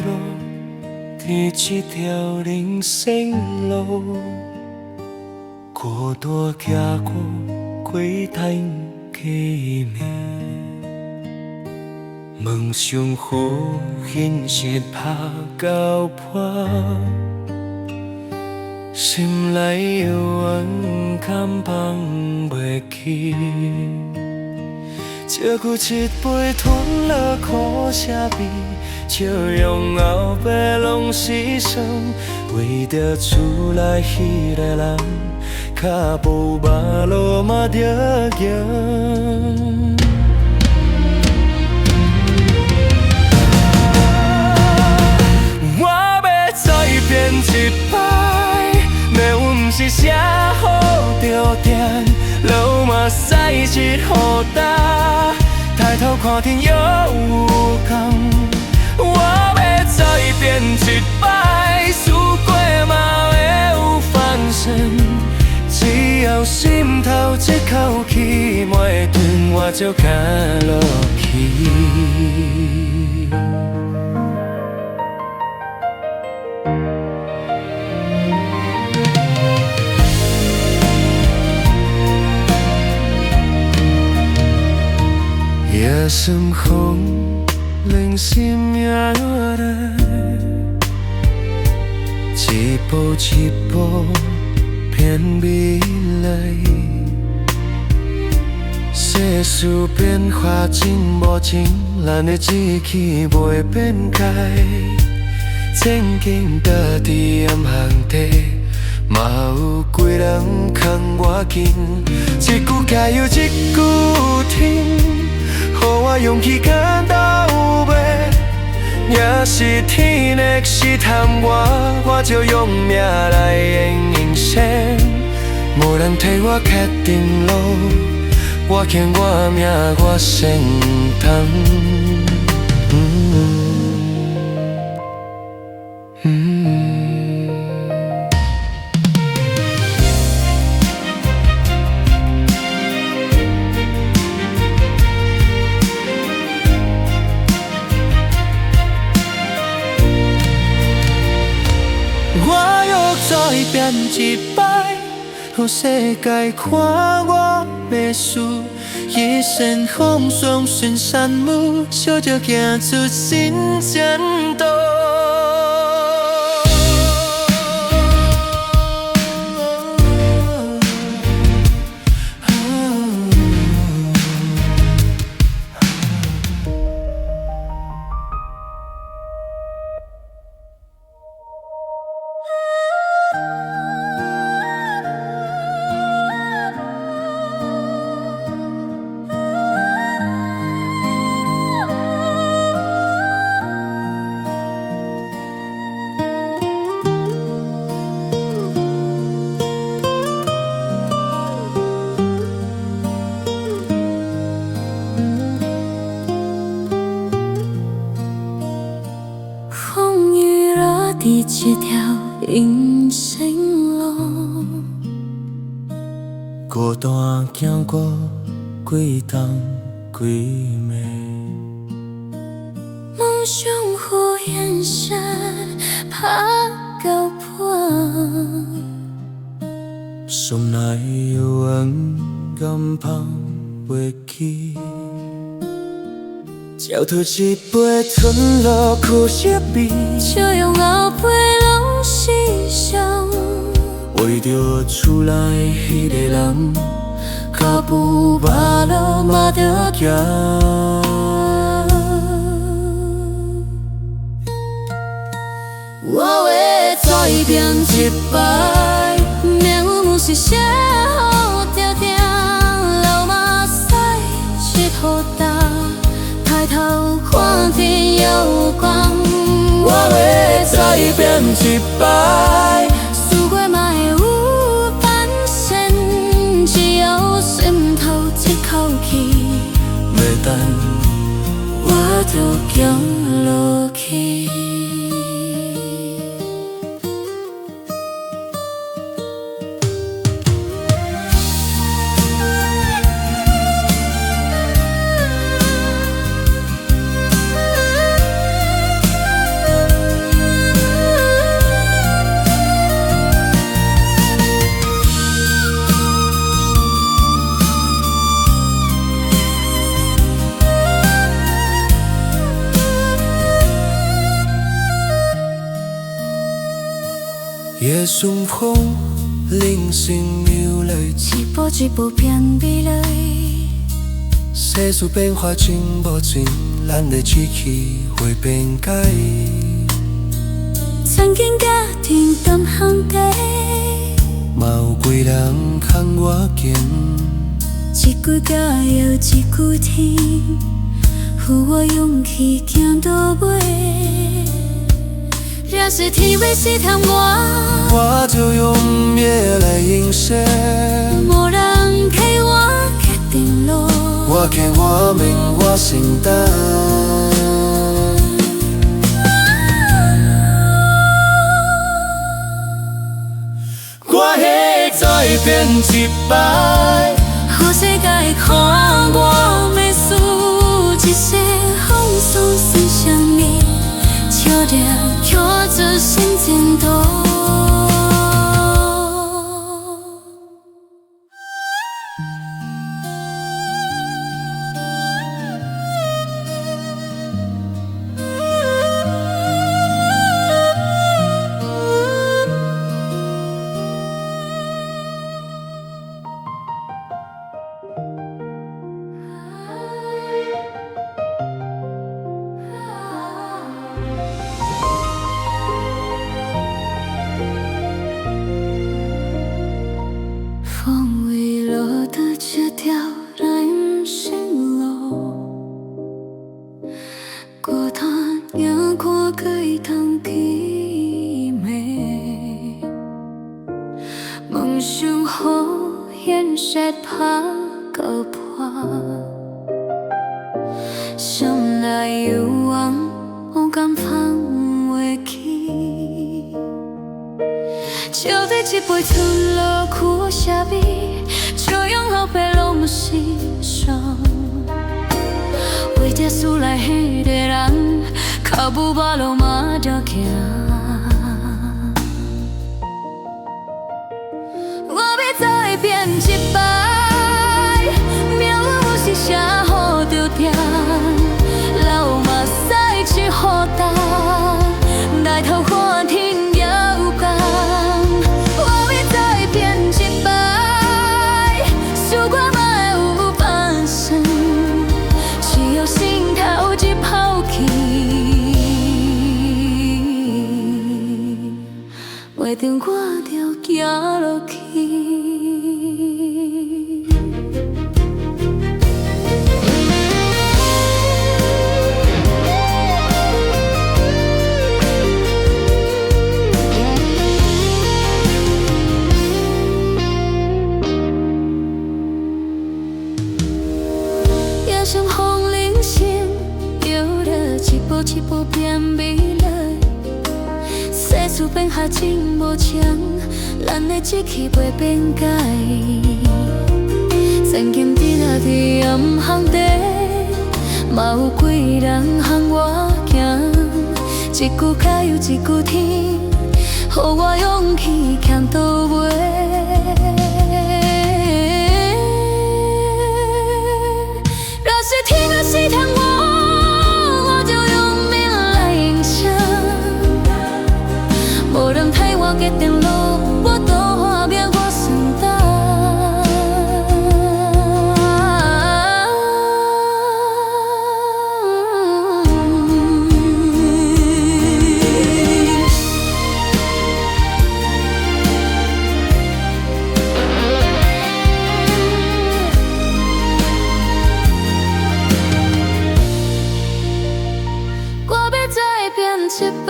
落，伫这条人生路，孤单行过几摊几暝，梦想予现实拍到破，心内犹原敢放袂起。借旧一杯吞落苦涩味，笑容后摆拢是伤，为着厝内迄个人，脚步马路嘛着行。我要再变一摆，命运不是写好就定，路嘛使一雨打，抬头看天又有光。我要再变一摆，输过嘛会有翻身，只要心头这口气莫会断，我就行落去。夜深风冷心命来，一步一步偏未来。世事变化真无情，咱的志气袂变改。前景倒伫暗巷底，嘛有几人牵我紧，一句加油一句停。予我勇气敢到尾，也是天的试探我就用命来演人生。无人替我决定路，我牵我命我先担。我又再变一摆，予世界看我袂输，一身风霜顺山木，笑着行出新前途。第一条人生路，孤单行过几冬几暝，梦想予现实拍到破，心内犹原敢放袂起。交托一杯吞落苦涩味，笑容后背拢是伤，为着厝内迄个人，脚步马路嘛着行。我要再变一摆，命运不是写好就定，路嘛使一雨打。抬头看天有光，我要再变一摆，输过嘛会有翻身，只要心头这口气袂等，我就行落去。夜送风，零星流泪，一步一步变美丽。世事变化真无情，咱的志气会变改。曾经甲天同行地，嘛有几人牵我行，一句甲又一句天，予我勇气行到尾。若是天要试探我，我就用命来迎接。无人替我决定路，我行我命，我承担。我会再变一摆，予世界看我的事，一世风霜身上你，笑着跳出新前途。风雨落得这条人生路，孤单也看几通凄美，梦想予现实拍个破，心内有往不敢放袂起。就对一杯出落苦下笔，这样后背拢无是伤。为着厝内迄个人，脚步马路嘛着行。我要再变一摆，命运有时写好就定，老嘛使去好担，抬头看天也有光。我要再变一摆，思我嘛有半生，只有心头一抛弃，袂定我着行落去。也像风铃声，摇着一步一步变美丽。世事变化真无情，咱的志气袂变改。曾经伫那伫暗巷底，嘛有几人喊我行，一句甲又一句天，予我勇气行到尾。若是天要试探我，我就用命来迎接。无人替我决定路，我多画面我承担。我要再变一摆，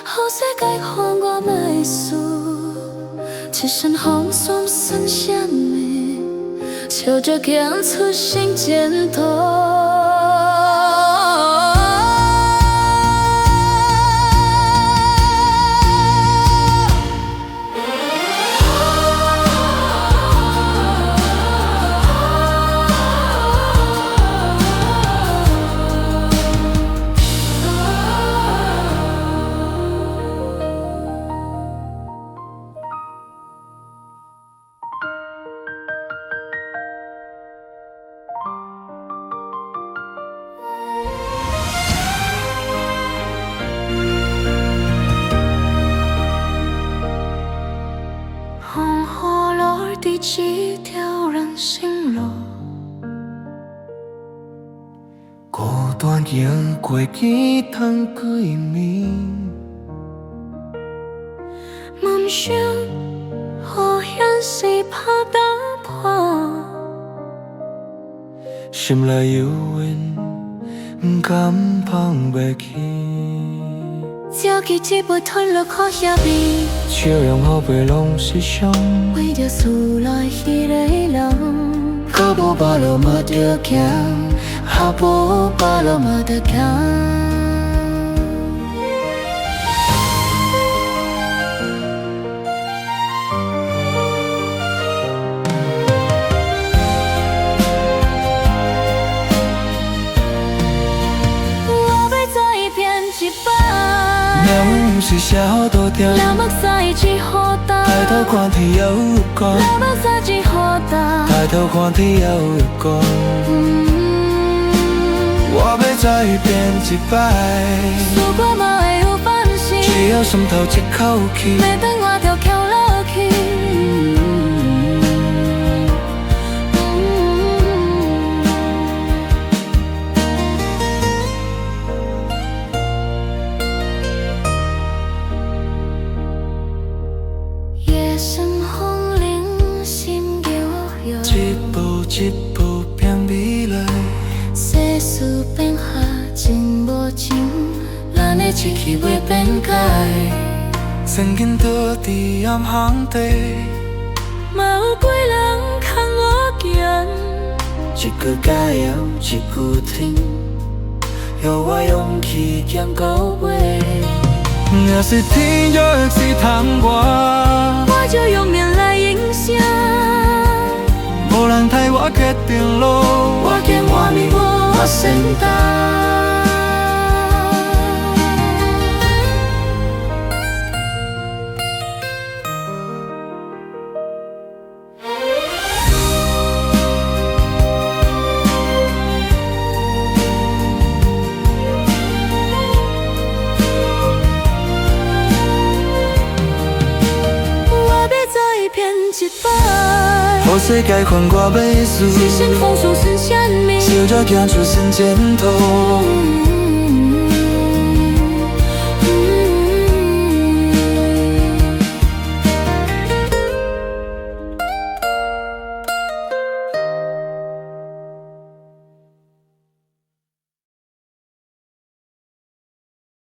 予世界看我袂输，一身风霜算什么？笑着行出新前途。行过几趟几暝，梦想好像是拍打破，心内犹原不敢放袂起。只记一杯吞落可遐味，笑容后背拢是伤，为着厝内迄个人。可无巴路嘛着行，还无巴路嘛着行。命运是写好多条，那目屎只好打，抬头看天有光，那目屎只好打，抬头看天有光。我要再变一摆，如果嘛会有反省，只要心头一口气，袂等我着翘落去。夜深风铃心摇摇，一步一步变未来。世事变化真无情，咱的志气袂变改。曾经倒伫暗巷底，嘛有几人牵我行，一句解药，一句停，予我勇气行到尾。若是天若是通我，我就用命来影响。无人替我决定路，我见我命我先担。予世界还我要输，是先风俗是啥物？笑着行出新前途。